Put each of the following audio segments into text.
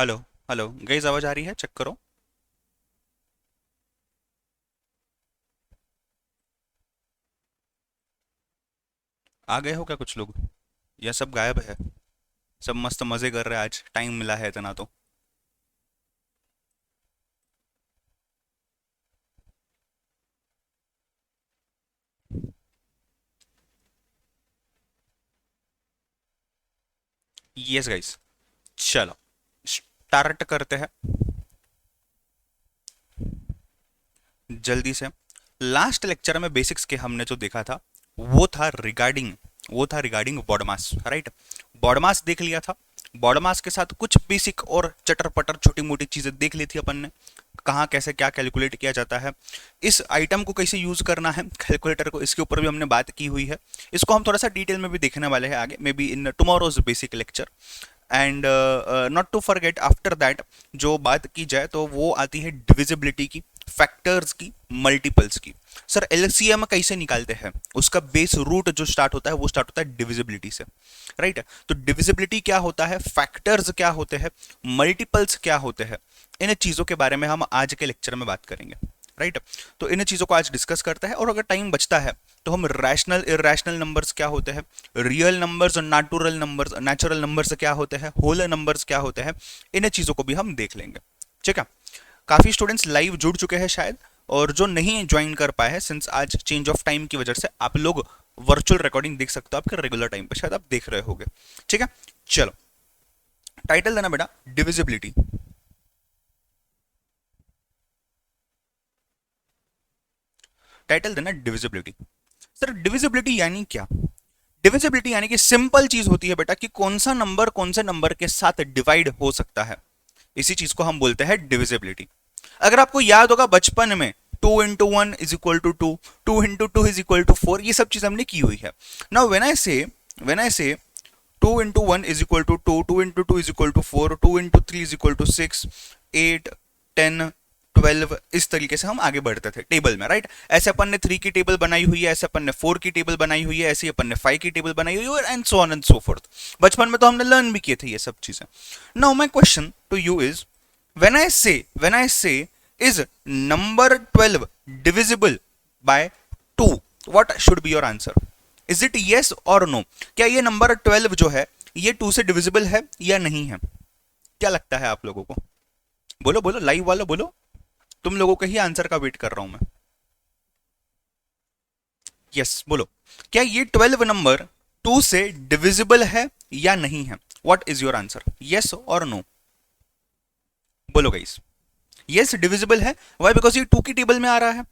Hello. Hello guys, आवाज आ रही है? चेक करो। आ गए हो क्या कुछ लोग, या सब गायब है? सब मस्त मजे कर रहे हैं, आज टाइम मिला है इतना तो। यस गाइस, चलो स्टार्ट करते हैं जल्दी से। लास्ट लेक्चर में बेसिक्स के हमने जो देखा था वो था रिगार्डिंग बॉडमास, राइट। बॉडमास देख लिया था। बॉडमास के साथ कुछ बेसिक और चटर पटर छोटी मोटी चीजें देख ली थी अपन ने। कहाँ कैसे क्या कैलकुलेट किया जाता है, इस आइटम को कैसे यूज करना है कैलकुलेटर को, इसके ऊपर भी हमने बात की हुई है। इसको हम थोड़ा सा डिटेल में भी देखने वाले हैं आगे, may be in tomorrow's basic lecture. And not to forget after that, जो बात की जाए तो वो आती है डिविजिबिलिटी की, फैक्टर्स की, मल्टीपल्स की। सर एलसीएम कैसे निकालते हैं? उसका बेस रूट जो स्टार्ट होता है वो स्टार्ट होता है डिविजिबिलिटी से, राइट। तो डिविजिबिलिटी क्या होता है, फैक्टर्स क्या होते हैं, मल्टीपल्स क्या होते हैं, इन चीजों के बारे में हम आज के लेक्चर में बात करेंगे, राइट। तो इन चीजों को आज डिस्कस करते हैं, और अगर टाइम बचता है तो हम रैशनल इरेशनल नंबर्स क्या होते हैं, रियल नंबर्स और नेचुरल नंबर्स क्या होते हैं, होल नंबर्स क्या होते हैं, इन चीजों को भी हम देख लेंगे। ठीक है। काफी स्टूडेंट्स लाइव जुड़ चुके हैं शायद, और जो नहीं ज्वाइन कर पाए हैं सिंस आज चेंज ऑफ टाइम की वजह से, आप लोग वर्चुअल रिकॉर्डिंग देख सकते हो आपके रेगुलर टाइम पे, शायद आप देख रहे होगे। ठीक है। चलो, टाइटल देना बेटा डिविजिबिलिटी। टाइटल देना डिविजिबिलिटी। सर डिविजिबिलिटी यानी क्या? डिविजिबिलिटी यानी कि सिंपल चीज होती है बेटा कि कौन सा नंबर कौन से नंबर के साथ डिवाइड हो सकता है, इसी चीज को हम बोलते हैं डिविजिबिलिटी। अगर आपको याद होगा बचपन में, 2 into 1 is equal to 2, 2 into 2 is equal to 4, ये सब चीज हमने की हुई है। Now when I say 2 into 1 is equal to 2, 2 into 2 is equal to 4, 2 into 3 is equal to 6, 8, 10, 12, इस तरीके से हम आगे बढ़ते थे टेबल में, राइट। ऐसे अपन ने 3 की टेबल बनाई हुई है, ऐसे अपन ने 4 की टेबल बनाई हुई है, ऐसे ही अपन ने 5 की टेबल बनाई हुई है, and so on and so fourth. बचपन में तो हमने लर्न भी किए थे ये सब चीजें। Now my question to you is, when I say is number 12 divisible by 2, what should be your answer? Is it yes or no? क्या ये नंबर 12 जो है ये 2 से डिविजिबल है या नहीं है? क्या लगता है आप लोगों को? बोलो बोलो, लाइव वालों बोलो। तुम लोगों के ही आंसर का वेट कर रहा हूं मैं। यस बोलो। क्या ये 12 नंबर 2 से डिविजिबल है या नहीं है? What is your answer, yes और नो? बोलो गाइस। यस डिविजिबल है। वाई? बिकॉज ये 2 की टेबल में आ रहा है।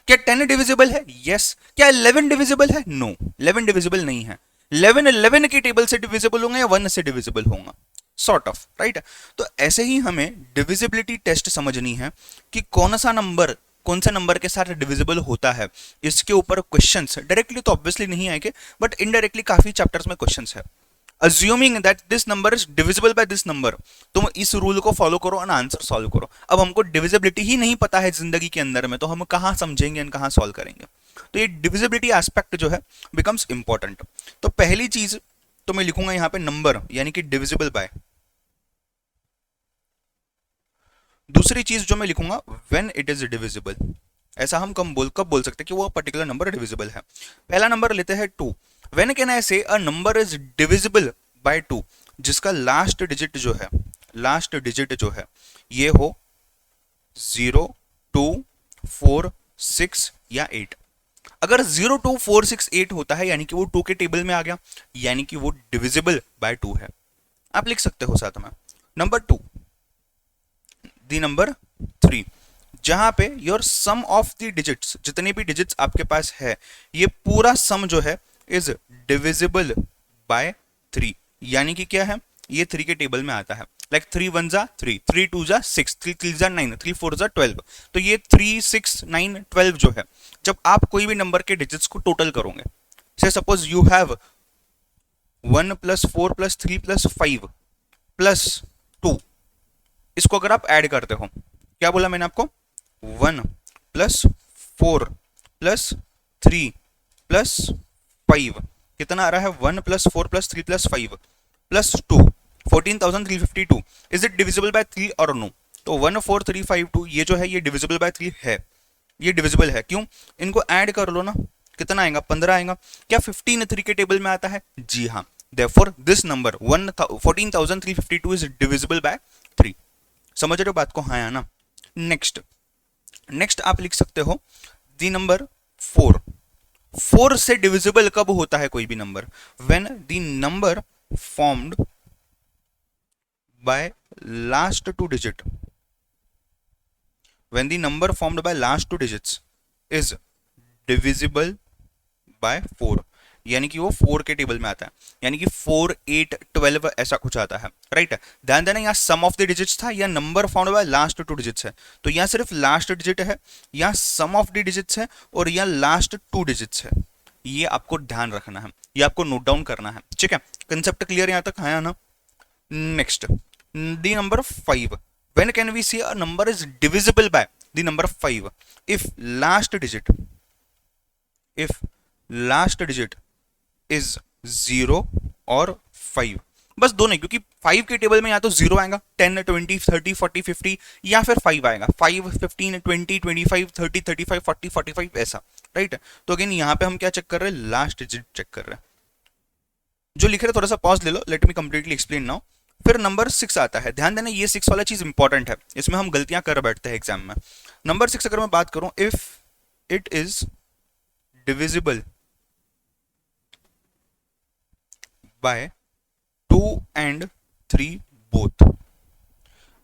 क्या 10 डिविजिबल है? यस। क्या 11 डिविजिबल है? नो, 11 डिविजिबल नहीं है। 11 11 की टेबल से डिविजिबल होंगे या 1 से डिविजिबल होगा, सॉर्ट ऑफ, राइट। तो ऐसे ही हमें डिविजिबिलिटी टेस्ट समझनी है कि कौन सा नंबर के साथ डिविजिबल होता है। इसके ऊपर क्वेश्चंस डायरेक्टली तो ऑब्वियसली नहीं आएंगे, बट इनडायरेक्टली काफी चैप्टर्स में क्वेश्चंस है। Assuming that this number is divisible by this number, तुम इस रूल को फॉलो करो और आंसर सॉल्व करो। अब हमको डिविजिबिलिटी ही नहीं पता है जिंदगी के अंदर में, तो हम कहाँ समझेंगे एंड कहाँ सॉल्व करेंगे? तो ये डिविजिबिलिटी एस्पेक्ट जो है बिकम्स इंपॉर्टेंट। तो पहली चीज तो मैं लिखूंगा यहाँ पे नंबर यानी कि डिविजिबल बाय। दूसरी चीज जो मैं लिखूंगा व्हेन इट इज डिविजिबल। ऐसा हम कब बोल सकते हैं कि वो पर्टिकुलर नंबर डिविजिबल है? पहला नंबर लेते हैं 2। व्हेन कैन आई से a number is divisible by 2? जिसका लास्ट डिजिट जो है ये हो 0, 2, 4, 6 या 8। अगर 0, 2, 4, 6, 8 होता है यानी कि वो 2 के टेबल में आ गया, यानी कि वो डिविजिबल बाय 2 है। आप लिख सकते हो साथ में नंबर 2, दी नंबर 3, जहां पे your sum of the digits, जितने भी डिजिट्स आपके पास है, ये पूरा सम जो है इज डिविजिबल बाय 3। यानी कि क्या है, ये 3 के टेबल में आता है। लाइक 3 1 जा 3, 3 2 जा 6, 3 3 जा 9, 3 4 जा 12। तो ये 3 6 9 12 जो है, जब आप कोई भी नंबर के डिजिट्स को टोटल करोगे, से suppose you have 1 plus 4 plus 3 plus 5 plus 2, इसको अगर आप ऐड करते हो, क्या बोला मैंने आपको? 1 प्लस 4 प्लस 3 प्लस 5, कितना आ रहा है? 1 plus 4 plus 3 plus 5 plus 2, 14,352 is it divisible by 3 और नो? तो 14352 ये जो है ये डिविजिबल बाय 3 है, ये डिविजिबल है। क्यों? इनको ऐड कर लो ना, कितना आएगा? 15 आएगा। क्या 15 3 के टेबल में आता है? जी हाँ। Therefore this number 14,352 is divisible by 3। समझ रहे हो बात को? हाँ या ना? नेक्स्ट, नेक्स्ट आप लिख सकते हो दी नंबर 4। 4 से डिविजिबल कब होता है कोई भी number? When the number formed by last two digit, when the number formed by last two digits is divisible by 4, यानी कि वो 4 के टेबल में आता है, यानी कि 4 8 12 ऐसा कुछ आता है, राइट? ध्यान देना यहाँ सम ऑफ द डिजिट्स था या number found by last two digits है, तो यहाँ सिर्फ लास्ट डिजिट है, यहाँ सम ऑफ द डिजिट्स है और यहाँ लास्ट टू डिजिट्स है। ये आपको ध्यान रखना है, ये आपको नोट डाउन करना है, ठीक है? कंसेप्ट क्लियर यहाँ तक है ना? Next, the number 5. When can we see a number is divisible by the number 5? If last digit, if last digit is 0 और 5, बस दो नहीं, क्योंकि 5 के टेबल में या तो 0 आएगा, 10 20 30 40 50, या फिर 5 आएगा, 5 15 20 25 30 35 40 45 ऐसा, राइट? तो अगेन यहाँ पे हम क्या चेक कर रहे हैं? लास्ट डिजिट चेक कर रहे हैं। जो लिख रहे हैं थोड़ा सा पॉज ले लो, let me completely explain now. फिर नंबर 6 आता है। ध्यान देना ये 6 वाला चीज इंपॉर्टेंट है, इसमें हम गलतियां कर बैठते हैं एग्जाम में। नंबर 6 अगर मैं बात करूं, if it is divisible by 2 and 3 both.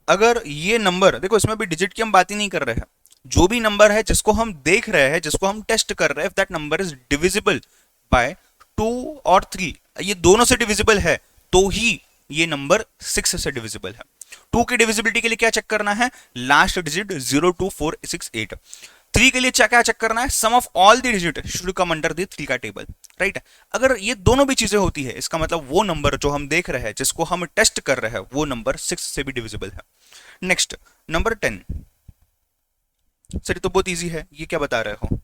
अगर ये नंबर, देखो इसमें भी डिजिट की हम बात ही नहीं कर रहे हैं, जो भी नंबर है जिसको हम देख रहे हैं, जिसको हम टेस्ट कर रहे हैं, if that number is divisible by 2 और 3, ये दोनों से डिविजिबल है, तो ही ये नंबर 6 से डिविजिबल है। 2 की डिविजिबिलिटी के लिए क्या चेक करना है? Last digit 0 2 4 6 8। 3 के लिए क्या चेक करना है? Sum of all the digit should come under the 3 का टेबल, राइट? अगर ये दोनों भी चीजें होती है, इसका मतलब वो नंबर जो हम देख रहे हैं, जिसको हम टेस्ट कर रहे हैं, वो नंबर 6 से भी डिविजिबल है। Next, number 10। सर ये तो बहुत इजी है, ये क्या बता रहे हो?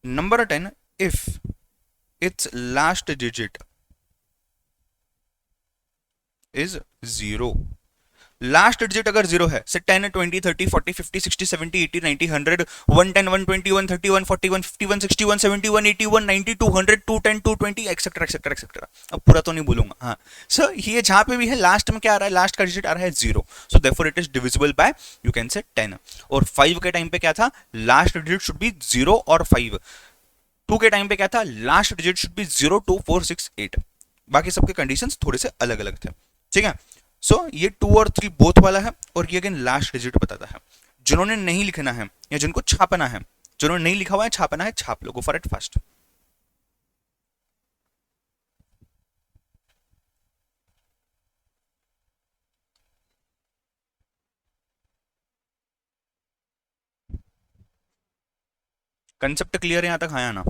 Number 10, if it's last digit is 0, last digit अगर 0 है, से 10 20 30 40 50 60 70 80 90 100 110 120 130 140 150 160 170 180 190 200 210 220 एक्सेट्रा एक्सेट्रा एक्सेट्रा। अब पूरा तो नहीं बोलूंगा। हाँ सर, ये जहां पे भी है लास्ट में क्या आ रहा है? लास्ट का डिजिट आ रहा है 0, so therefore it is divisible by, you can say 10। और 5 के टाइम पे क्या था? लास्ट डिजिट शुड बी 0 और 5। 2 के टाइम पे क्या था? Last digit should be 0 2 4 6 8। बाकी सबके कंडीशंस थोड़े से अलग अलग थे, ठीक है? सो ये 2 और 3 बोथ वाला है, और ये अगेन लास्ट डिजिट बताता है। जिन्होंने नहीं लिखना है या जिनको छापना है, जिन्होंने नहीं लिखा हुआ है छापना है, छाप लो, go for it fast. Concept clear है यहां तक? हाँ या ना?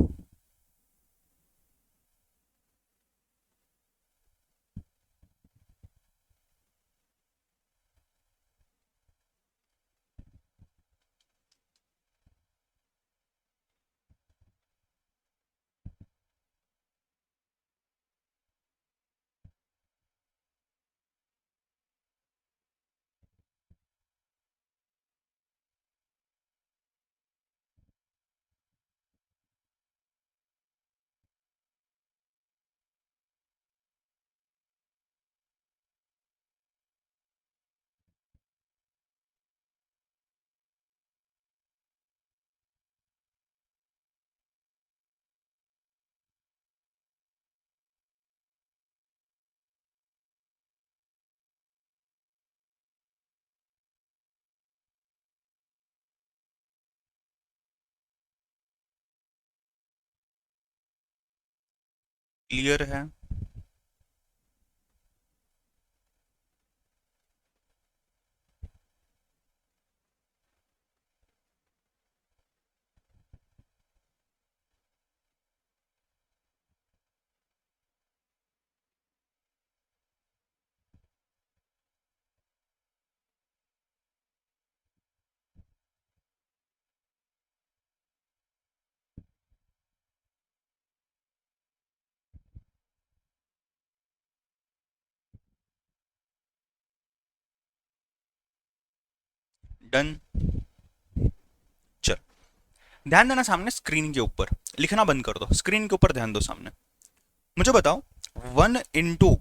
क्लियर है? डन। चल, ध्यान देना सामने स्क्रीन के ऊपर, लिखना बंद कर दो, स्क्रीन के ऊपर ध्यान दो सामने। मुझे बताओ 1 into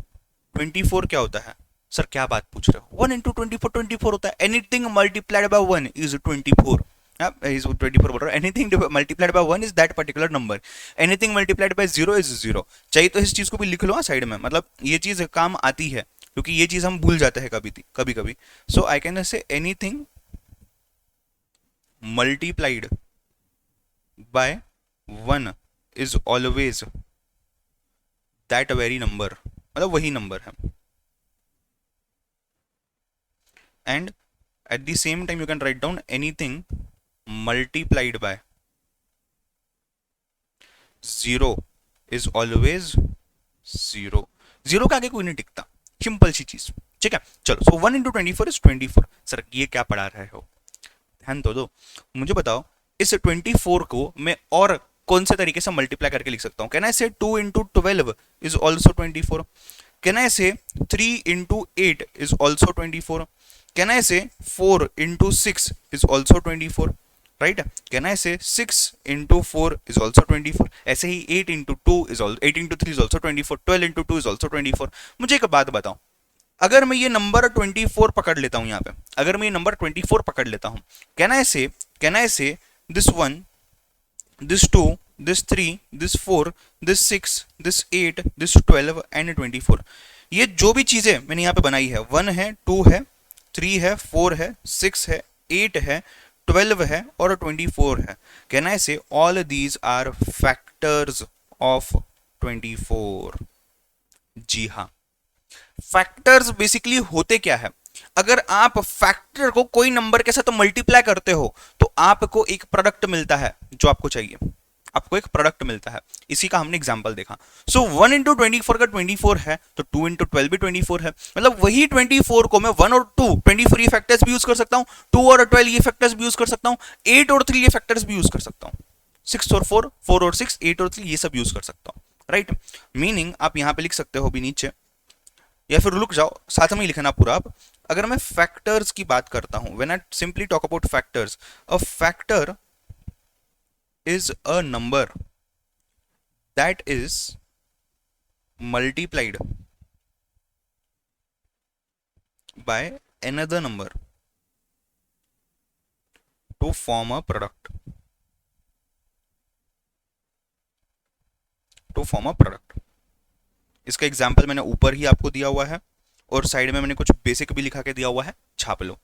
24 क्या होता है? सर क्या बात पूछ रहे हो, 1 into 24 24 होता है। Anything multiplied by 1 is 24। Is 24 बोल रहा हूँ। Anything multiplied by 1 is that particular number. Anything multiplied bye 0 is 0। चाहिए तो इस चीज को भी लिख लो साइड में, मतलब ये चीज काम आती है, क्योंकि ये चीज हम भूल जाते हैं कभी कभी कभी। So I can say anything multiplied by 1 is always that very number, मतलब वही नंबर है। And at the same time you can write down anything multiplied by 0 is always 0। 0 के आगे कोई नहीं टिकता, सिंपल सी चीज। ठीक है, चलो। सो 1 into 24 इज 24। सर ये क्या पढ़ा रहे हो, ध्यान तो दो। मुझे बताओ इस 24 को मैं और कौन से तरीके से मल्टीप्लाई करके लिख सकता हूँ? Can I say 2 into 12 is also 24? Can I say 3 into 8 is also 24? Can I say 4 into 6 is also 24? Right? Can I से 6 into 4 इज ऑल्सो 24? ऐसे ही 8 into 3 is also 24, 12 into 2 is also 24। मुझे एक बात बताओ, अगर मैं ये नंबर 24 पकड़ लेता हूं यहाँ पे, अगर मैं ये नंबर 24 पकड़ लेता हूं, कैन आई से this 1, this 2, this 3, this 4, this 6, this 8, this 12 and 24? ये जो भी चीजें मैंने यहाँ पे बनाई है, 1 है, 2 है, 3 है, 4 है, 6 है, 8 है, 12 है और 24 है। Can I say all these are factors of 24? जी हाँ। फैक्टर्स बेसिकली होते क्या है? अगर आप फैक्टर को कोई नंबर के साथ मल्टीप्लाई करते हो तो आपको एक प्रोडक्ट मिलता है जो आपको चाहिए, आपको एक प्रोडक्ट मिलता है। इसी का हमने एग्जांपल देखा। सो 1 into 24 का 24 है तो 2 into 12 भी 24 है। मतलब वही 24 को मैं 1 और 2 24 ये फैक्टर्स भी यूज कर सकता हूँ, 2 और 12 ये फैक्टर्स भी यूज कर सकता हूँ, 8 और 3 ये फैक्टर्स भी यूज कर सकता हूँ, 6 और 4, 4 और 6, 8 और 3 ये सब यूज कर सकता हूँ। राइट? मीनिंग आप यहां पे लिख सकते हो भी नीचे, या फिर रुक जाओ साथ में ही लिखना पूरा आप। अगर मैं फैक्टर्स की बात करता हूं, when I simply talk about factors, a factor is a number that is multiplied by another number to form a product, to form a product। इसका एग्जाम्पल मैंने ऊपर ही आपको दिया हुआ है और साइड में मैंने कुछ बेसिक भी लिखा के दिया हुआ है, छाप लो।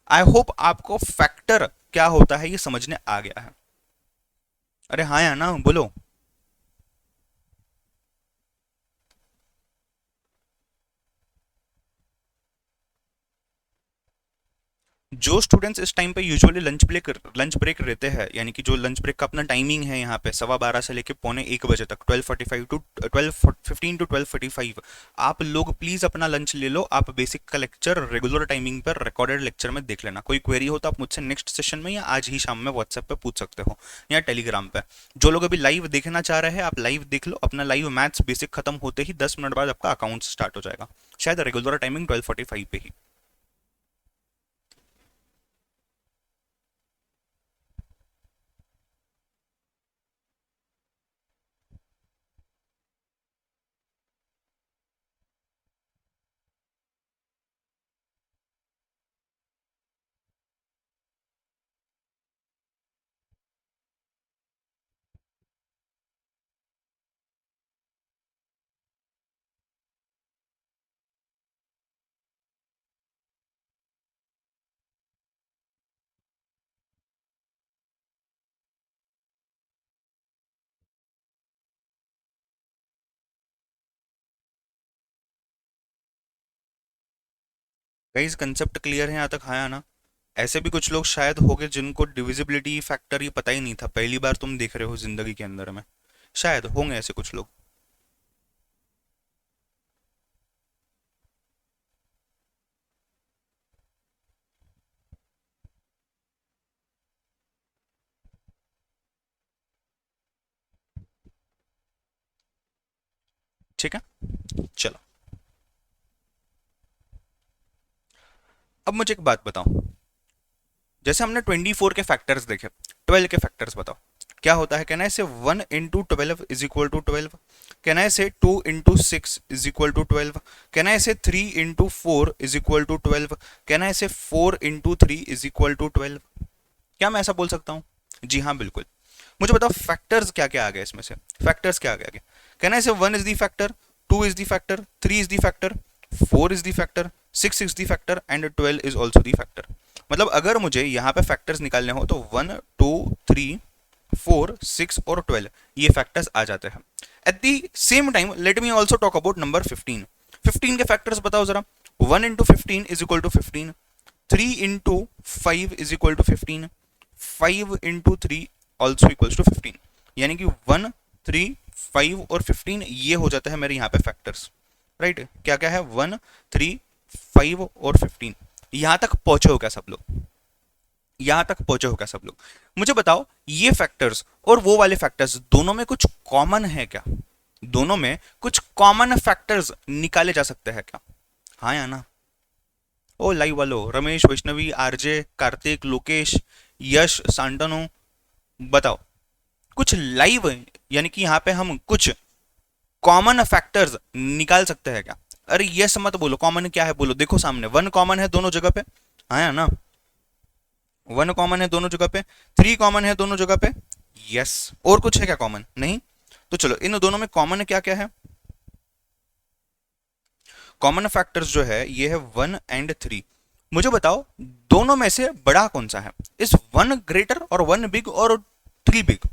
आई होप आपको फैक्टर क्या होता है ये समझने आ गया है। अरे हाँ या ना बोलो। जो स्टूडेंट्स इस टाइम पे यूजुअली लंच ब्रेक रहते हैं, यानी कि जो लंच ब्रेक का अपना टाइमिंग है यहाँ पे 12:15 से लेके पौने 1 बजे तक, 12:15 to 12:15, आप लोग प्लीज अपना लंच ले लो। आप बेसिक का लेक्चर रेगुलर टाइमिंग पर रिकॉर्डेड लेक्चर में देख लेना। कोई क्वेरी हो तो आप मुझसे नेक्स्ट सेशन में या आज ही शाम में व्हाट्सएप पे पूछ सकते हो या टेलीग्राम पे। जो लोग अभी लाइव देखना चाह रहे हैं आप लाइव देख लो। अपना लाइव मैथ्स बेसिक खत्म होते ही 10 मिनट बाद आपका अकाउंट स्टार्ट हो जाएगा, शायद रेगुलर टाइमिंग 12:45 पे ही। गाइस कंसेप्ट क्लियर है यहाँ तक, हाँ या ना? ऐसे भी कुछ लोग शायद होंगे जिनको डिविजिबिलिटी फैक्टर ये पता ही नहीं था, पहली बार तुम देख रहे हो जिंदगी के अंदर में, शायद होंगे ऐसे कुछ लोग। ठीक है, चलो। अब मुझे एक बात बताओ, जैसे हमने 24 के फैक्टर्स देखे, 12 के फैक्टर्स बताओ क्या होता है। Can I say 1 into 12 is equal to 12? Can I say 2 into 6 is equal to 12? Can I say 3 into 4 is equal to 12? Can I say 4 into 3 is equal to 12? क्या मैं ऐसा बोल सकता हूँ? जी हाँ, बिल्कुल। मुझे बताओ फैक्टर्स क्या क्या आ गए इसमें से, फैक्टर्स क्या आ गया? Can I say 1 is the factor, 2 is the factor, 3 is the factor, 4 is the factor, 6 is the factor and 12 is also the factor. मतलब अगर मुझे यहाँ पे फैक्टर्स निकालने हो तो 1, 2, 3, 4, 6 और 12 ये फैक्टर्स आ जाते हैं। At the same time let me also talk about number 15। 15 के फैक्टर्स बताओ जरा। 1 into 15 is equal to 15, 3 into 5 is equal to 15, 5 into 3 also equals to 15। यानी कि 1, 3, 5 और 15 ये हो जाता है मेरे यहाँ पे फैक्टर्स। राइट, क्या क्या है? 1, 3, 5 और 15। यहां तक पहुंचे हो क्या सब लोग? यहां तक पहुंचे हो क्या सब लोग? मुझे बताओ ये फैक्टर्स और वो वाले फैक्टर्स दोनों में कुछ कॉमन है क्या? दोनों में कुछ कॉमन फैक्टर्स निकाले जा सकते हैं क्या? हाँ या ना? ओ लाइव वालो, रमेश, वैष्णवी, आरजे, कार्तिक, लोकेश, यश, सांटनो, बताओ कुछ लाइव यानी कि यहाँ पे हम कुछ कॉमन फैक्टर्स निकाल सकते हैं क्या? अरे यस मत बोलो, कॉमन क्या है बोलो। देखो सामने 1 कॉमन है दोनों जगह पे, हाँ या ना? 1 कॉमन है दोनों जगह पे, 3 कॉमन है दोनों जगह पे, यस। और कुछ है क्या कॉमन? नहीं। तो चलो इन दोनों में कॉमन क्या क्या है? कॉमन फैक्टर्स जो है ये है 1 एंड 3। मुझे बताओ दोनों में से बड़ा कौन सा है? इस 1 ग्रेटर और 1 बिग और 3 बिग,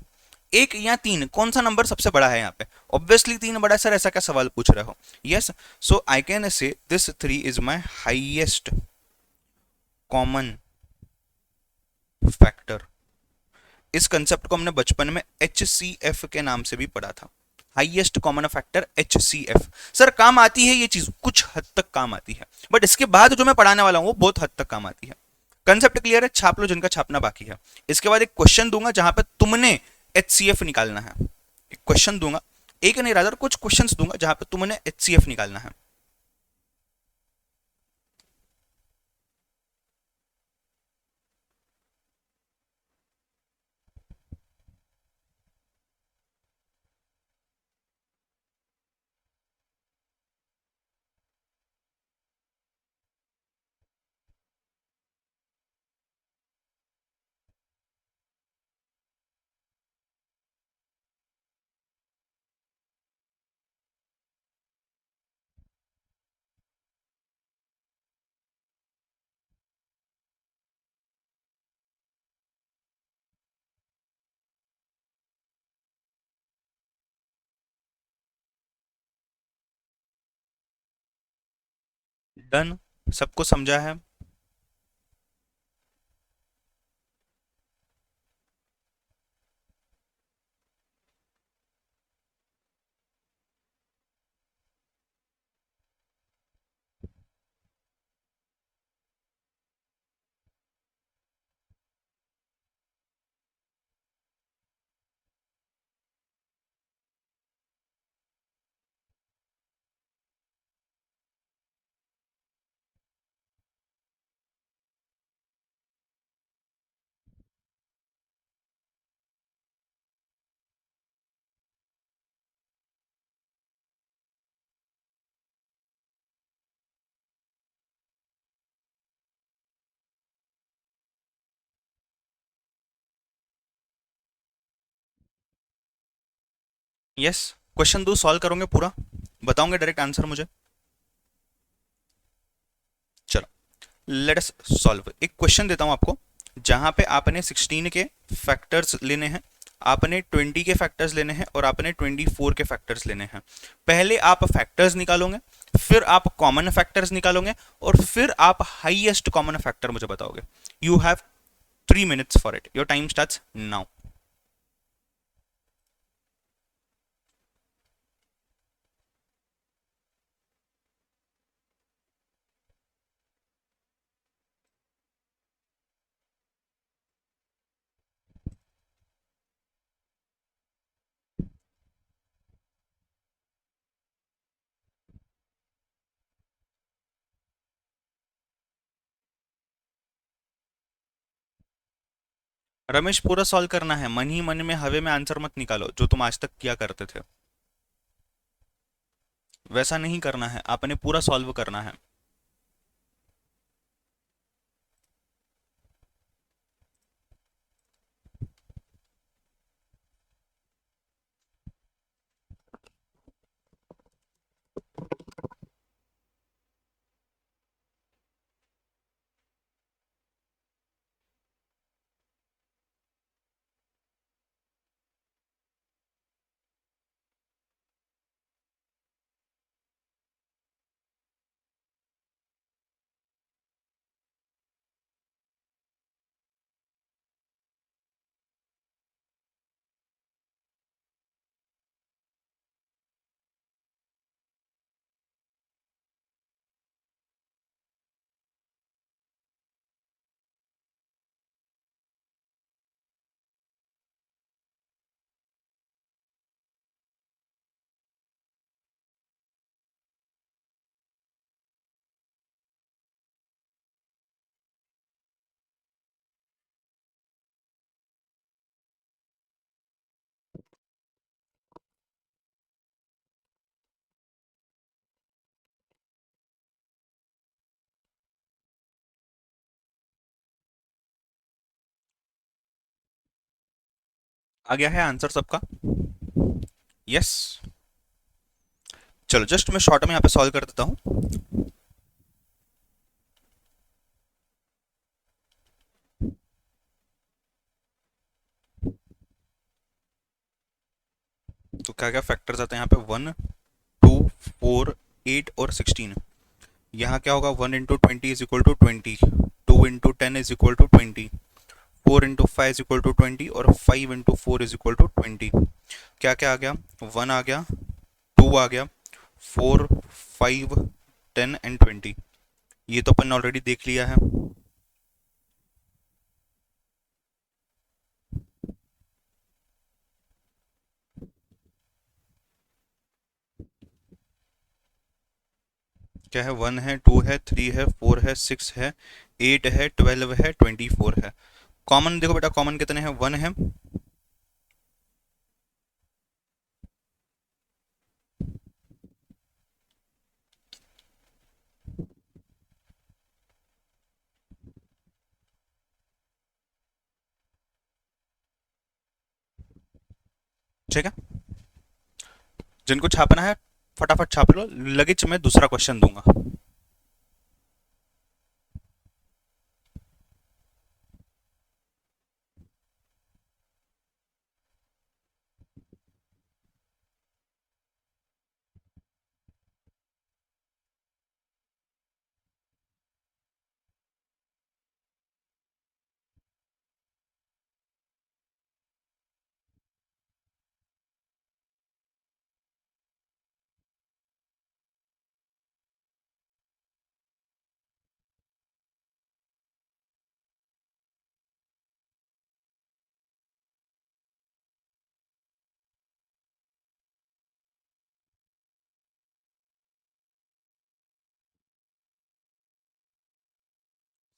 एक या तीन, कौन सा नंबर सबसे बड़ा है यहाँ पे? ऑब्वियसली तीन बड़ा। सर ऐसा क्या सवाल पूछ रहे हो? यस, सो आई कैन से this 3 is my highest common factor. इस कंसेप्ट को हमने बचपन में HCF के नाम से भी पढ़ा था। Highest common factor HCF। Sir काम आती है ये चीज, कुछ हद तक काम आती है, बट इसके बाद जो मैं पढ़ाने वाला हूं वो बहुत हद तक काम आती है। कंसेप्ट क्लियर है? छाप लो जिनका छापना बाकी है। इसके बाद एक क्वेश्चन दूंगा जहां पे तुमने HCF निकालना है। एक क्वेश्चन दूंगा, एक नहीं रादर कुछ क्वेश्चंस दूंगा जहां पे तुमने HCF निकालना है। डन, सबको समझा है? यस, क्वेश्चन दो सॉल्व करोगे पूरा, बताओगे डायरेक्ट आंसर मुझे? चलो लेट अस सॉल्व। एक क्वेश्चन देता हूं आपको जहां पे आपने 16 के फैक्टर्स लेने हैं, आपने 20 के फैक्टर्स लेने हैं और आपने 24 के फैक्टर्स लेने हैं। पहले आप फैक्टर्स निकालोगे, फिर आप कॉमन फैक्टर्स निकालोगे और फिर आप हाईएस्ट कॉमन फैक्टर मुझे बताओगे। You have 3 minutes for it, your time starts now. Ramesh पूरा सॉल्व करना है, मन ही मन में हवे में आंसर मत निकालो जो तुम आज तक किया करते थे। वैसा नहीं करना है, आपने पूरा सॉल्व करना है। आ गया है आंसर सबका? यस। चलो जस्ट मैं शॉर्ट में यहाँ पे सॉल्व कर देता हूँ। तो क्या क्या फैक्टर्स आते हैं यहाँ पे? 1, 2, 4, 8 और 16। यहाँ क्या होगा? 1 × 20 = 20, 2 × 10 = 20, 4 × 5 = 20 और 5 × 4 = 20। क्या क्या आ गया? 1 आ गया, 2 आ गया, 4, 5, 10 एंड 20। ये तो अपन ने ऑलरेडी देख लिया है। क्या है? 1 है, 2 है, 3 है, 4 है, 6 है, 8 है, 12 है, 24 है। कॉमन देखो बेटा, कॉमन कितने हैं? 1 है। ठीक है, जिनको छापना है फटाफट छाप लो, लगेच मैं दूसरा क्वेश्चन दूंगा।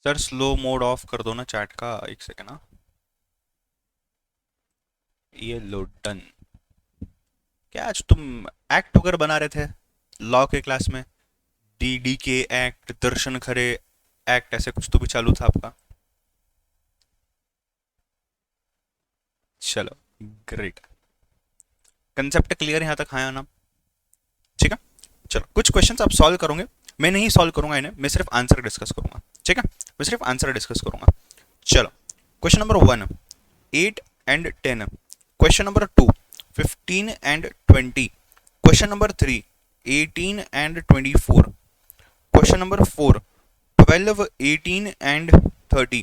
सर स्लो मोड ऑफ कर दो ना चैट का, एक सेकंड ना। ये लो, डन। क्या आज तुम एक्ट वगैरह बना रहे थे लॉ के क्लास में? डी के एक्ट, दर्शन खरे एक्ट, ऐसे कुछ तो भी चालू था आपका। चलो, ग्रेट। कंसेप्ट क्लियर यहाँ तक आया ना? ठीक है। चलो कुछ क्वेश्चंस आप सॉल्व करोगे, मैं नहीं सॉल्व करूंगा इन्हें, मैं सिर्फ आंसर डिस्कस करूंगा। ठीक है, मैं सिर्फ आंसर डिस्कस करूंगा। चलो, question number 1, 8 and 10। Question number 2, 15 and 20। Question number 3, 18 and 24। Question number 4, 12, 18 and 30।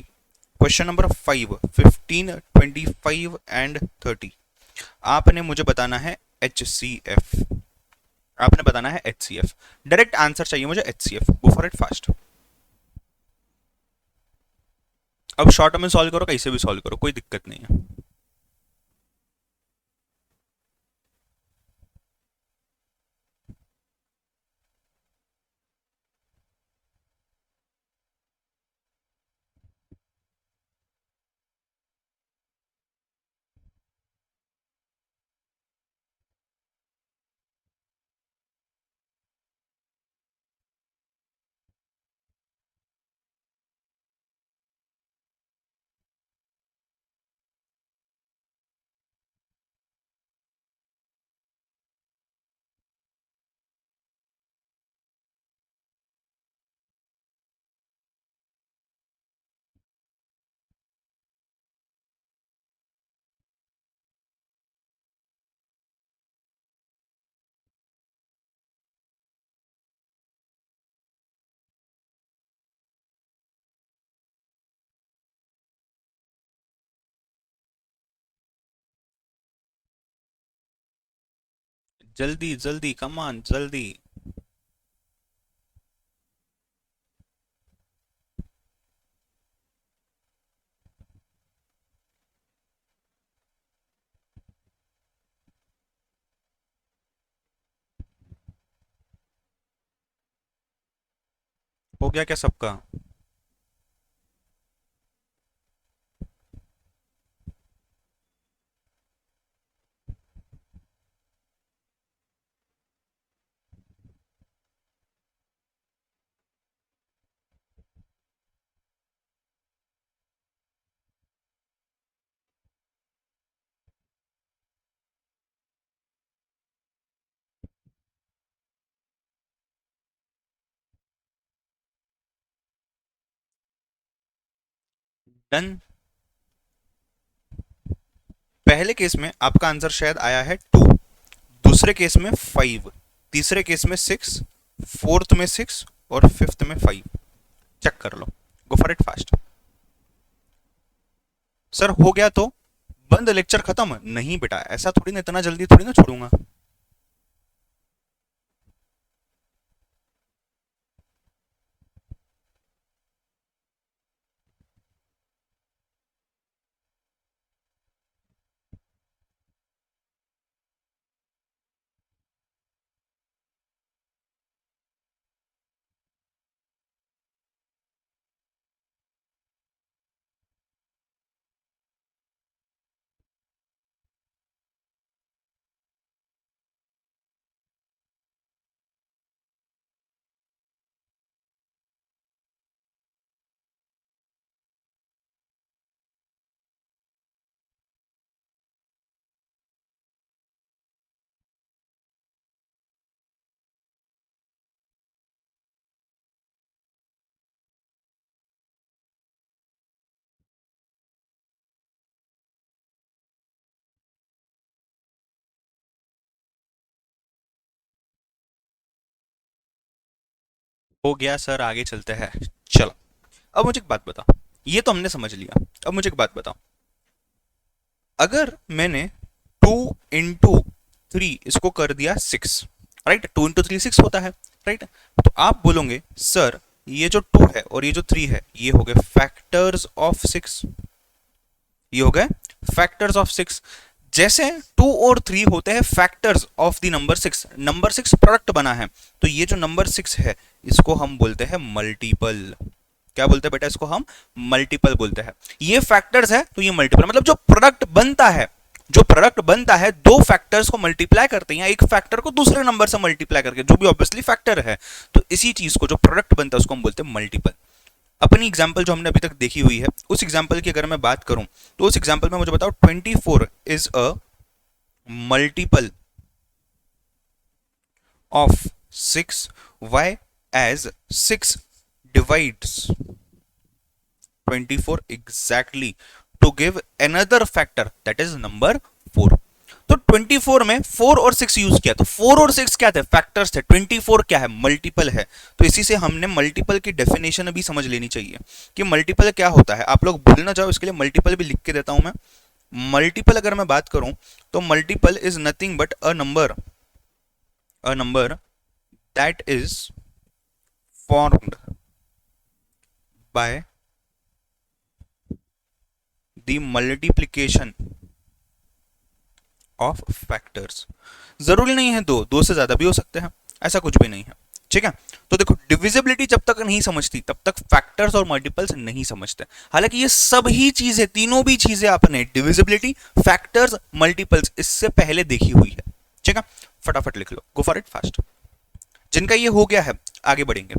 Question number 5, 15, 25 and 30। आपने मुझे बताना है HCF। आपने बताना है HCF। डायरेक्ट आंसर चाहिए मुझे HCF। Go for it fast. अब शॉर्ट में सॉल्व करो, कैसे भी सॉल्व करो, कोई दिक्कत नहीं है। जल्दी जल्दी, कम ऑन जल्दी। हो गया क्या सबका? डन। पहले केस में आपका आंसर शायद आया है 2, दूसरे केस में 5, तीसरे केस में 6, फोर्थ में 6 और फिफ्थ में 5। चेक कर लो, go for it fast. Sir हो गया तो बंद, लेक्चर खत्म? नहीं बेटा, ऐसा थोड़ी ना, इतना जल्दी थोड़ी ना छोड़ूंगा। हो गया सर, आगे चलते हैं। चलो, अब मुझे एक बात बताओ, ये तो हमने समझ लिया। अब मुझे एक बात बताओ, अगर मैंने 2 इंटू 3 इसको कर दिया 6, राइट? 2 इंटू 3 6 होता है, राइट? तो आप बोलोगे सर ये जो 2 है और ये जो 3 है ये हो गए फैक्टर्स ऑफ 6, ये हो गए फैक्टर्स ऑफ 6। जैसे 2 और 3 होते हैं factors of the number 6 product बना है, तो ये जो नंबर 6 है इसको हम बोलते हैं मल्टीपल। क्या बोलते हैं बेटा? इसको हम मल्टीपल बोलते हैं। ये फैक्टर्स है तो ये मल्टीपल, मतलब जो प्रोडक्ट बनता है, जो प्रोडक्ट बनता है दो फैक्टर्स को मल्टीप्लाई करते हैं, या एक फैक्टर को दूसरे नंबर से मल्टीप्लाई करके, जो भी ऑब्वियसली फैक्टर है, तो इसी चीज को जो प्रोडक्ट बनता है उसको हम बोलते हैं मल्टीपल। अपनी एग्जाम्पल जो हमने अभी तक देखी हुई है, उस एग्जाम्पल की अगर मैं बात करूं, तो उस एग्जाम्पल में मुझे बताओ 24 is a multiple of 6, why? As 6 divides 24 exactly to give another factor that is number 4। तो 24 में 4 और 6 यूज किया, तो 4 और 6 क्या थे? फैक्टर्स थे। 24 क्या है? मल्टीपल है। तो इसी से हमने मल्टीपल की डेफिनेशन भी समझ लेनी चाहिए कि मल्टीपल क्या होता है। आप लोग भूल ना जाओ, इसके लिए मल्टीपल भी लिख के देता हूं मैं। मल्टीपल अगर मैं बात करूं, तो multiple is nothing but a number that is formed by the multiplication of factors. जरूरी नहीं है दो से ज्यादा भी हो सकते हैं, ऐसा कुछ भी नहीं है। ठीक है? तो देखो, डिविजिबिलिटी जब तक नहीं समझती तब तक फैक्टर्स और मल्टीपल्स नहीं समझते। हालांकि ये सब ही चीजें, तीनों भी चीजें आपने डिविजिबिलिटी, फैक्टर्स, मल्टीपल्स इससे पहले देखी हुई है। ठीक है? फटाफट लिख लो, गो फॉर इट फास्ट। जिनका ये हो गया है आगे बढ़ेंगे।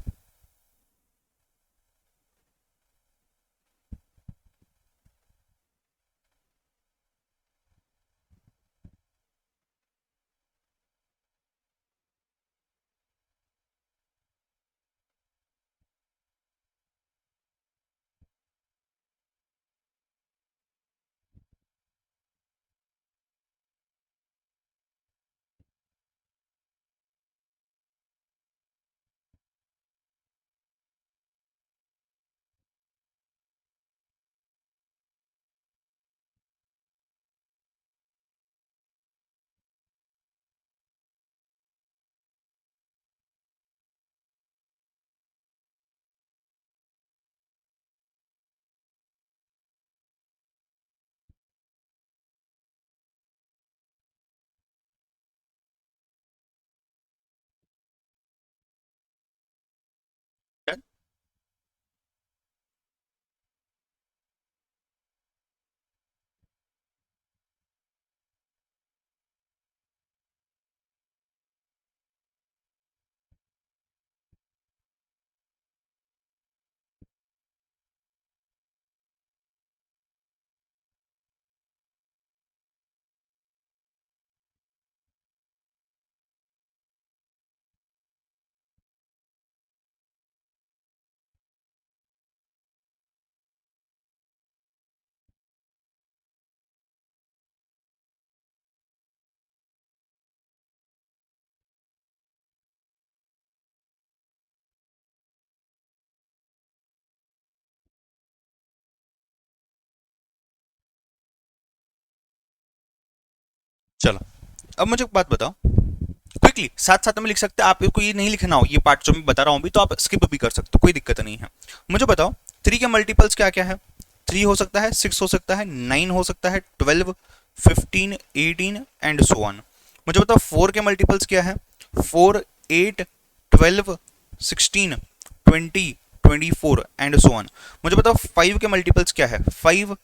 चलो, अब मुझे एक बात बताओ क्विकली, साथ साथ में लिख सकते हैं, आपको ये नहीं लिखना हो ये पार्ट जो मैं बता रहा हूँ भी, तो आप स्किप भी कर सकते हो, कोई दिक्कत नहीं है। मुझे बताओ 3 के मल्टीपल्स क्या क्या है। 3 हो सकता है, 6 हो सकता है, 9 हो सकता है, 12, 15, 18 एंड सो ऑन। मुझे बताओ 4 के मल्टीपल्स क्या है। 4, 8, 12, 16, 20, 24 एंड सो ऑन। मुझे बताओ 5 के मल्टीपल्स क्या है। 5,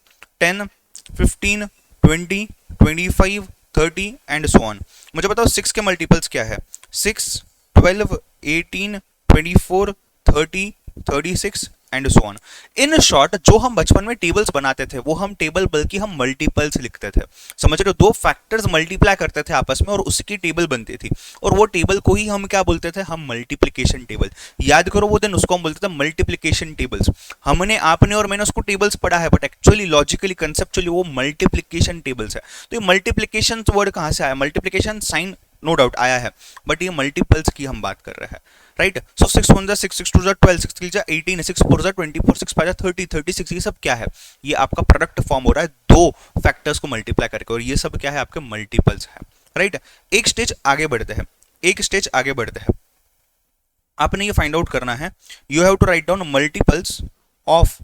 10, 15, 20, 25, 30 एंड सो ऑन। मुझे बताओ 6 के मल्टीपल्स क्या है। 6, 12, 18, 24, 30, 36 and so on. In short जो हम बचपन में टेबल्स बनाते थे वो हम टेबल बल्कि हम मल्टीपल्स लिखते थे। समझ रहे हो, दो फैक्टर्स मल्टीप्लाई करते थे आपस में और उसकी टेबल बनती थी, और वो टेबल को ही हम क्या बोलते थे, हम मल्टीप्लिकेशन टेबल। याद करो वो दिन उसको हम बोलते थे मल्टीप्लिकेशन टेबल्स। हमने, आपने और मैंने उसको टेबल्स पढ़ा है, बट एक्चुअली लॉजिकली कंसेप्चुअली वो मल्टीप्लिकेशन टेबल्स है। तो ये मल्टीप्लिकेशन वर्ड कहाँ से आया, मल्टीप्लिकेशन साइन नो डाउट आया है, बट ये मल्टीपल्स की हम बात कर रहे हैं। राइट, सो 6 1 जा 6, 6 2 जा 12, 6 3 जा 18, 6 4 जा 24, 6 5 जा 30, 36, ये सब क्या है, ये आपका प्रोडक्ट फॉर्म हो रहा है दो फैक्टर्स को मल्टीप्लाई करके, और ये सब क्या है, आपके मल्टीपल्स है। राइट, एक स्टेज आगे बढ़ते हैं, एक स्टेज आगे बढ़ते हैं। आपने ये फाइंड आउट करना है, you have to write down multiples of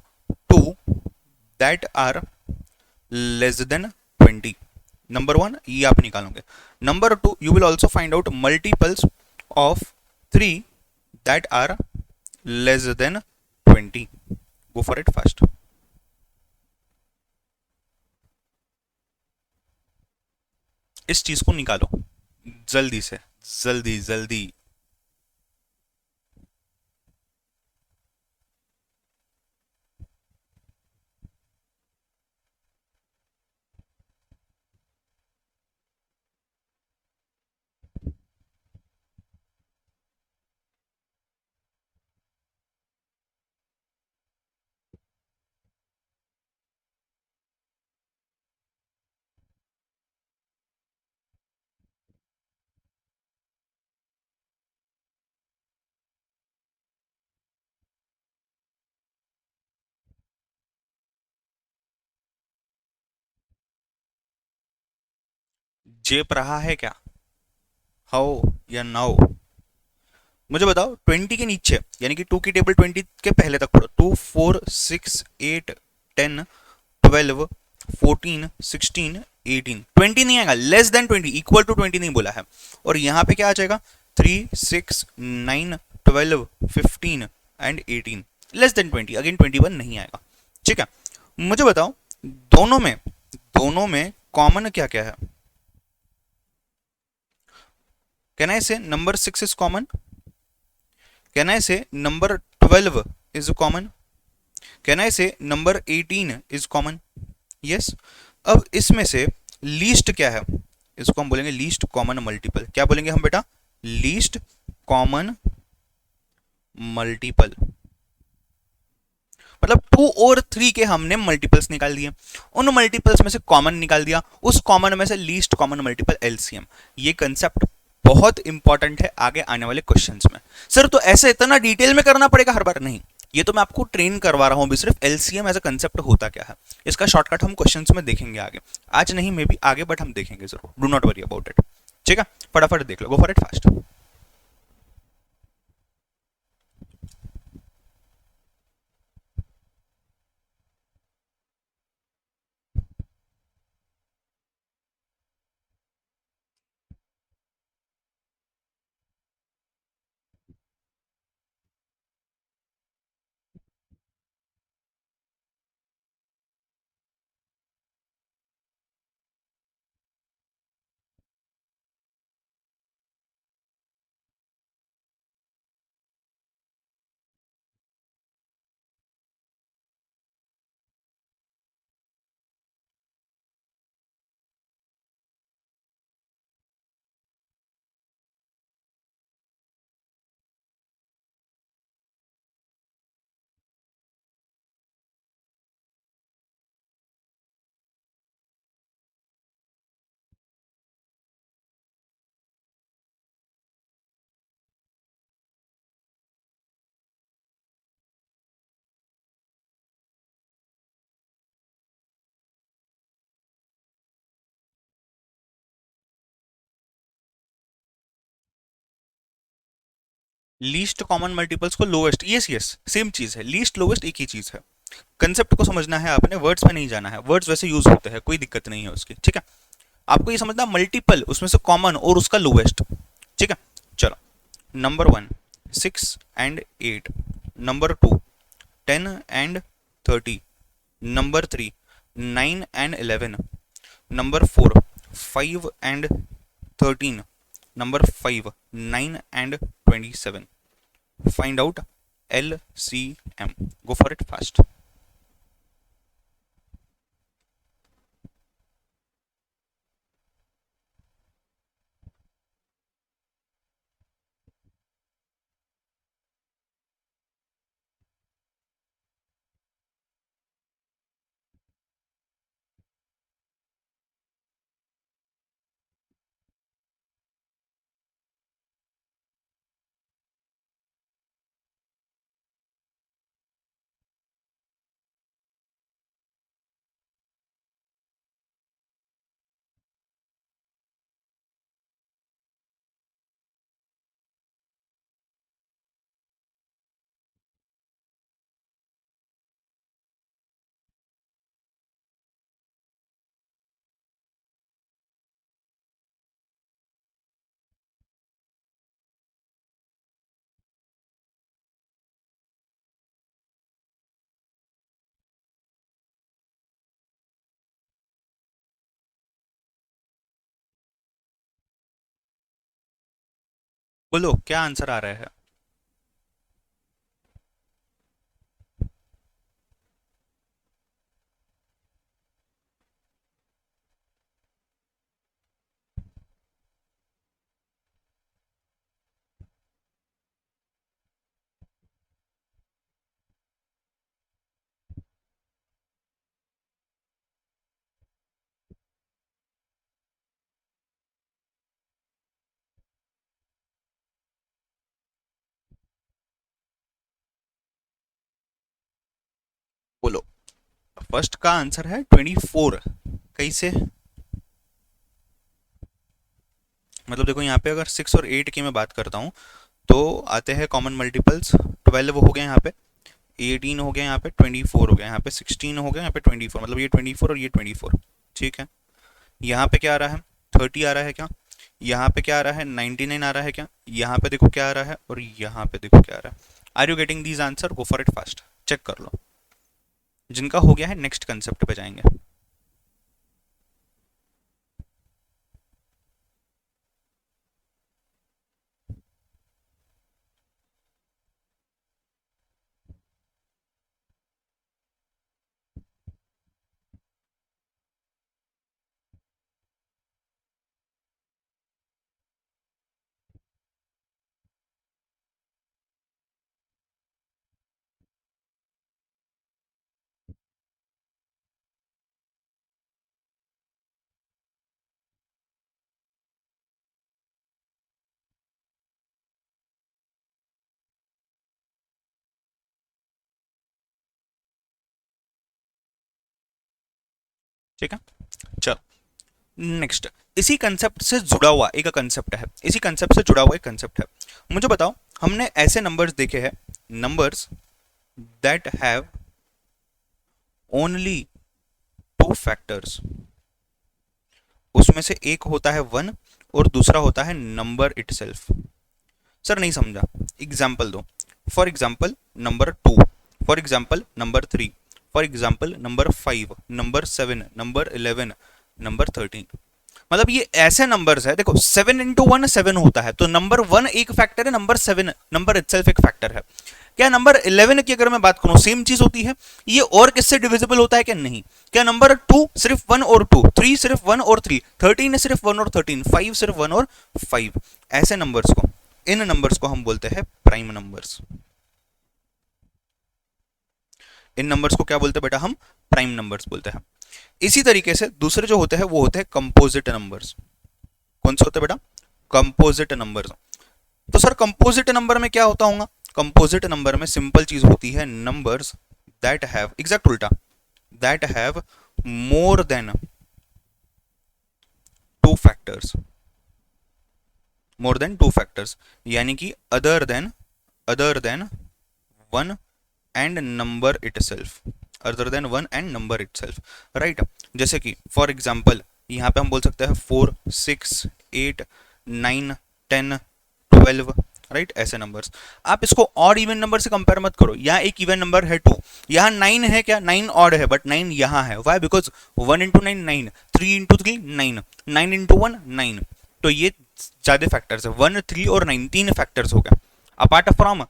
2 that are less than 20। Number one ये आप निकालोगे। Number two, you will also find out multiples of 3 that are less than 20। Go for it fast. इस चीज को निकालो जल्दी से, जल्दी जल्दी। जेप रहा है क्या, हाउ या नाउ। मुझे बताओ 20 के नीचे, यानी कि 2 की टेबल 20 के पहले तक पढ़ो। 2, 4, 6, 8, 10, 12, 14, 16, 18, 20 नहीं आएगा, लेस देन 20, इक्वल टू 20 नहीं बोला है। और यहां पे क्या आ जाएगा, 3, 6, 9, 12, 15 एंड 18, लेस देन 20, अगेन 21 नहीं आएगा। ठीक है, मुझे बताओ दोनों में कॉमन क्या क्या है। Can I say number 6 is common, can I say number 12 is common, can I say number 18 is common. Yes, अब इसमें से लीस्ट क्या है, इसको हम बोलेंगे लीस्ट कॉमन मल्टीपल। क्या बोलेंगे हम बेटा, लीस्ट कॉमन मल्टीपल। मतलब 2 और 3 के हमने मल्टीपल्स निकाल दिए, उन मल्टीपल्स में से कॉमन निकाल दिया, उस कॉमन में से लीस्ट कॉमन मल्टीपल एलसीएम। ये कंसेप्ट बहुत इंपॉर्टेंट है आगे आने वाले क्वेश्चंस में। सर तो ऐसे इतना डिटेल में करना पड़ेगा हर बार, नहीं, ये तो मैं आपको ट्रेन करवा रहा हूं भी, सिर्फ एलसीएम एज अ कंसेप्ट होता क्या है, इसका शॉर्टकट हम क्वेश्चंस में देखेंगे आगे। आज नहीं मे बी आगे, बट हम देखेंगे जरूर, do not worry about it. ठीक है, फटाफट देख लो, go for it fast. Least common multiples को लोएस्ट, यस यस सेम चीज है, लीस्ट लोएस्ट एक ही चीज है। कंसेप्ट को समझना है आपने, वर्ड्स पे नहीं जाना है, वर्ड्स वैसे यूज होते हैं, कोई दिक्कत नहीं है उसकी, ठीक है। आपको ये समझना मल्टीपल उसमें से कॉमन और उसका लोएस्ट, ठीक है। चलो, number 1 6 and 8, number 2 10 and 30, number 3 9 and 11, number 4 5 and 13, number 5 9 and 27। Find out LCM, go for it fast. बोलो क्या आंसर आ रहा है। बोलो, फर्स्ट का आंसर है 24। कैसे? मतलब देखो यहाँ पे अगर 6 और 8 की मैं बात करता हूँ तो आते हैं कॉमन मल्टीपल्स, 12 हो गए यहाँ पे, 18 हो गया यहाँ पे, 24 हो गया यहाँ पे, 16 हो गया यहाँ पे, 24, मतलब ये 24 और ये 24, ठीक है। यहाँ पे क्या आ रहा है, 30 आ रहा है क्या, यहाँ पे क्या आ रहा है, 99 आ रहा है क्या, यहाँ पे देखो क्या आ रहा है, और यहाँ पे देखो क्या आ रहा है। Are you getting these answer? Go for it fast, check कर लो। जिनका हो गया है नेक्स्ट कंसेप्ट पे जाएंगे। ठीक है, चलो नेक्स्ट। इसी कंसेप्ट से जुड़ा हुआ एक कंसेप्ट है, इसी कंसेप्ट से जुड़ा हुआ एक कंसेप्ट है। मुझे बताओ, हमने ऐसे नंबर्स देखे हैं, numbers that have only two factors, उसमें से एक होता है 1 और दूसरा होता है नंबर इटसेल्फ। सर नहीं समझा, एग्जाम्पल दो। For example number 2, for example number 3, for example number 5, number 7, number 11, number 13। मतलब ये ऐसे नंबर्स है, देखो 7 इंटू 1 7 होता है, तो नंबर 1 एक फैक्टर है, नंबर 7 नंबर इटसेल्फ एक फैक्टर है। क्या नंबर 11 की अगर मैं बात करूं सेम चीज होती है, ये और किससे डिविजिबल होता है क्या? नहीं। क्या नंबर 2 सिर्फ 1 और 2, 3 सिर्फ 1 और 3, 13 सिर्फ 1 और 13, 5 सिर्फ 1 और 5। ऐसे नंबर्स को, इन नंबर्स को हम बोलते हैं प्राइम नंबर्स। इन नंबर्स को क्या बोलते हैं बेटा? हम प्राइम नंबर्स बोलते हैं। इसी तरीके से दूसरे जो होते हैं वो होते हैं कंपोजिट नंबर्स। कौन से होते हैं बेटा? Composite numbers. तो सर कंपोजिट नंबर में क्या होता होगा? कंपोजिट नंबर में सिंपल चीज होती है, नंबर्स दैट हैव, एग्जैक्ट उल्टा, that have more than two factors, more than two factors, यानी कि other than other than one and number itself, other than one and number itself, right. जैसे कि for example यहाँ पे हम बोल सकते हैं 4 6 8 9 10 12, राइट, ऐसे नंबर्स। आप इसको ऑड इवन नंबर से कंपेयर मत करो। यहाँ एक इवन नंबर है 2, यहाँ 9 है क्या, 9 ऑड है, बट 9 यहाँ है, why, because 1 into 9 9, 3 into 3 9, 9 into 1 9, तो ये ज्यादा फैक्टर्स है, 1 3 और 9 तीन फैक्टर्स हो गया, apart from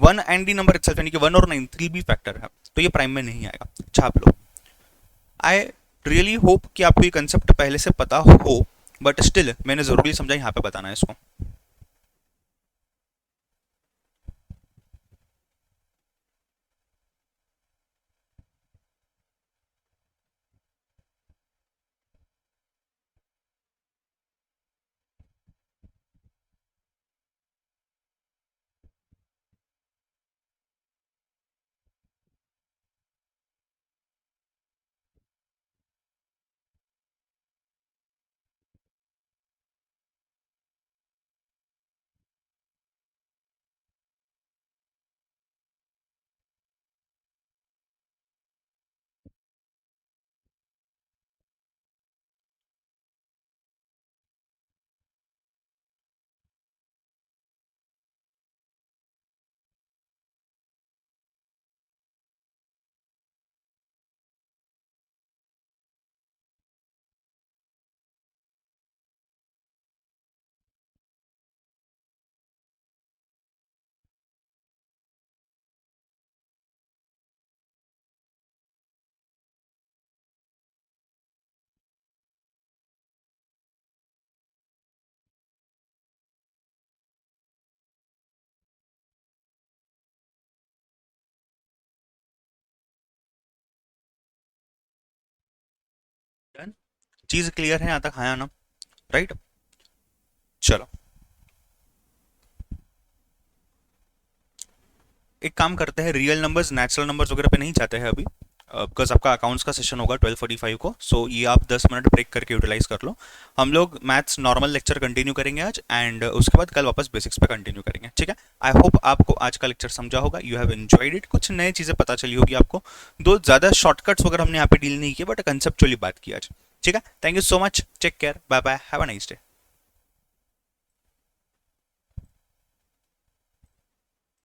1 and the number itself, यानी कि 1 और 9 3 भी फैक्टर है, तो ये प्राइम में नहीं आएगा, छाप लो। आई रियली होप कि आपको ये कंसेप्ट पहले से पता हो, बट स्टिल मैंने जरूरी समझा यहाँ पे बताना है इसको। डन, चीज क्लियर है यहाँ तक, हाँ या ना, राइट। चलो एक काम करते हैं, रियल नंबर्स नेचुरल नंबर्स वगैरह पे नहीं जाते हैं अभी, बिकॉज आपका अकाउंट्स का सेशन होगा 12:45 को, सो ये आप 10 मिनट ब्रेक करके यूटिलाइज कर लो। हम लोग मैथ्स नॉर्मल लेक्चर कंटिन्यू करेंगे आज, एंड उसके बाद कल वापस बेसिक्स पे कंटिन्यू करेंगे, ठीक है। आई होप आपको आज का लेक्चर समझा होगा, यू हैव एंजॉयड इट, कुछ नई चीज़ें पता चली होगी आपको, दो ज़्यादा शॉर्टकट्स वगैरह हमने यहाँ पे डील नहीं किए, बट कंसेप्चुअली बात की आज, ठीक है। Thank you so much, take care, bye bye, have a nice day.